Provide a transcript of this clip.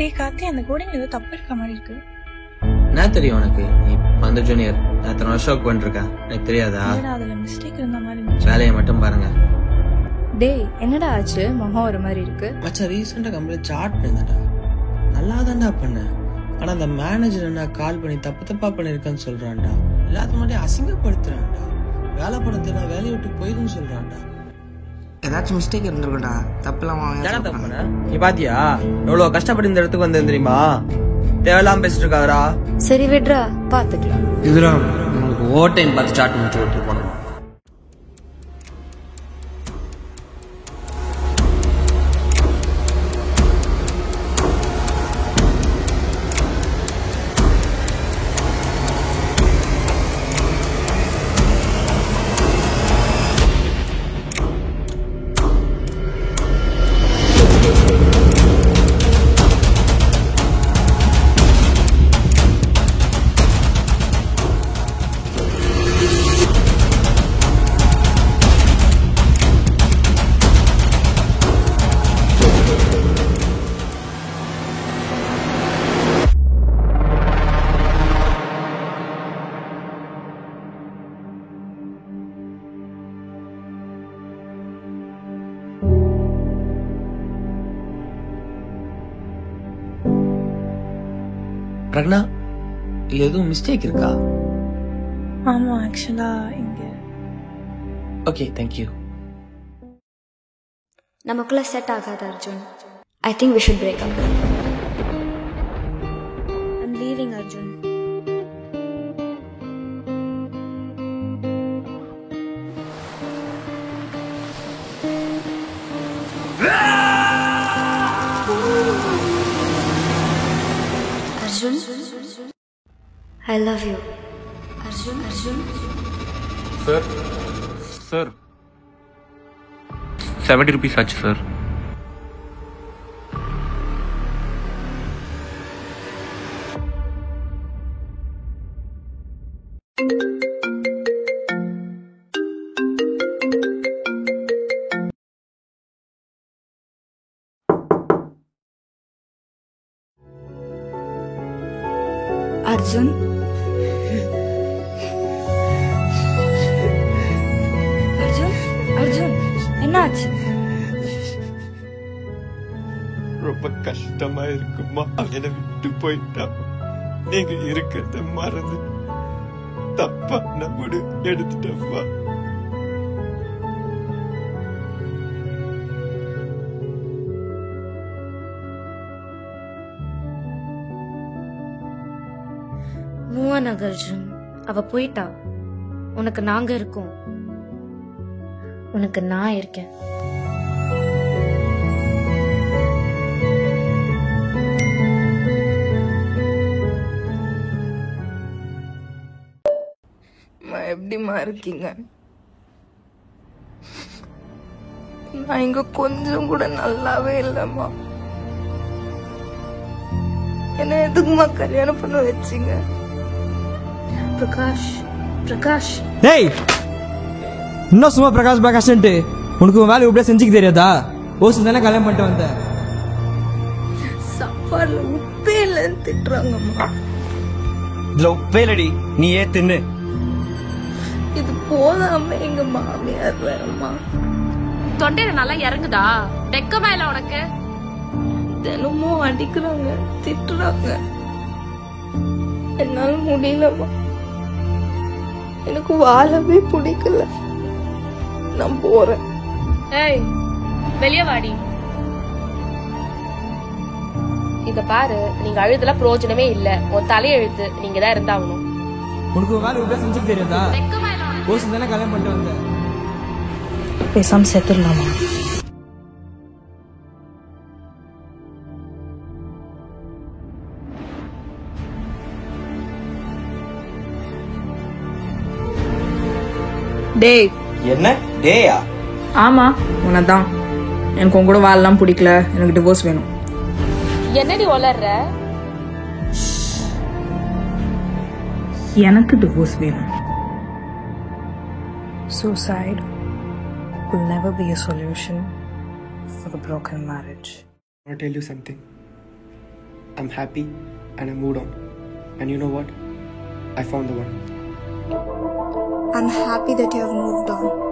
டே கார்த்தி, அந்த கோடிங் ஏதோ தப்பு இருக்க மாதிரி இருக்கு. என்ன தெரியும் உனக்கு? நீ அந்த ஜூனியர் எத்தனை வருஷம் ஒர்க் பண்ணிருக்கேன், எனக்கு தெரியாதா? அதுல மிஸ்டேக் இருந்த மாதிரி இருந்துச்சு. வேலையை மட்டும் பாருங்க. டேய் என்னடா ஆச்சு? முகம் ஒரு மாதிரி இருக்கு. மச்சா ரீசெண்டா கம்பெனி சாட் பண்ணேன்டா, நல்லா தான்டா பண்ணேன். ஆனா அந்த மேனேஜர் என்ன கால் பண்ணி தப்பா பண்ணிருக்கேன்னு சொல்றான்டா. எல்லாத்துக்கும் மட்டும் அசிங்கப்படுத்துறான்டா. வேலை படத்தை வேலையை விட்டு போயிருன்னு சொல்றான்டா. ஏதாச்சும் மிஸ்டேக் இருந்திருக்கும்டா. தப்புலாம் தப்பு. நீ பாத்தியா எவ்வளவு கஷ்டப்பட்டு இந்த இடத்துக்கு வந்து தெரியுமா? தேவையில்லாம பேசிட்டு இருக்காரா? சரி விட்றா, பாத்துக்கலாம். இதுரா உங்களுக்கு ஓவர் டைம் பார்த்து ஸ்டார்ட் பண்ணிட்டு விட்டு போனோம். ரக்னா, இல்ல எதுவும் மிஸ்டேக் இருக்கா? ஆமா, ஆக்சுவலா இங்க. Okay, thank you. நமக்குள்ள செட் ஆகாது Arjun. I think we should break up. I'm leaving Arjun. Arjun, I love you. Arjun. Sir. 70 rupees ஆச்சு sir. Arjun. Arjun, என்னாச்சு? ரொம்ப கஷ்டமா இருக்குமா? அவனை விட்டு போயிட்டா. நீங்க இருக்கிறத மறந்து தப்பா நம்மோடு எடுத்துட்டப்பா. மூவன் அர்ஜுன், அவ போயிட்டா. உனக்கு நாங்க இருக்கோம். உனக்கு நான் இருக்கேன். எப்படிமா இருக்கீங்க? நான் இங்க கொஞ்சம் கூட நல்லாவே இல்லம்மா. என்ன எதுக்குமா கல்யாணம் பண்ண வச்சீங்க? பிரகாஷ் டேய், இன்னும் சும்மா பிரகாஷ்ன்ட்டு உனக்கு வேலை இப்படியே செஞ்சுக்க தெரியாதா? ஓசு தானே கல்யாணம் பண்ணிட்டு வந்த. சாப்பாடுல உப்பே இல்லைன்னு திட்டுறாங்கம்மா. இதுல உப்பே இல்லடி, நீ ஏன் தின்னு. இது போதாம எங்க மாமியார் வேறம்மா. தொண்டையில நல்லா இறங்குதா? வெக்கமா இல்ல உனக்கு? தினமும் அடிக்கிறாங்க, திட்டுறாங்க. என்னால முடியலம்மா. எனக்கு வாழவே பிடிக்கல. நான் போறேன். ஏய், வெளிய வாடி. இத பாரு, நீங்க அழுதுல பிரயோஜனமே இல்ல. உன் தலையெழுத்து, நீங்க தான் இருந்தாகணும். உனக்கு வேலை இப்படியே செஞ்சுக்க தெரியாதா? ஓசு தானே கல்யாணம் பண்ணிட்டு வந்த. பேசாம செத்துடலாமா? டேய். என்ன டேயா? ஆமா, உனதான். எனக்கு உன் கூட வாழலாம் பிடிக்கல. எனக்கு டிவோர்ஸ் வேணும். என்னடி வளர்ற? எனக்கு டிவோர்ஸ் வேணும். Suicide will never be a solution for the broken marriage. I'll tell you something. I'm happy and I moved on. And you know what? I found the one. I'm happy that you have moved on.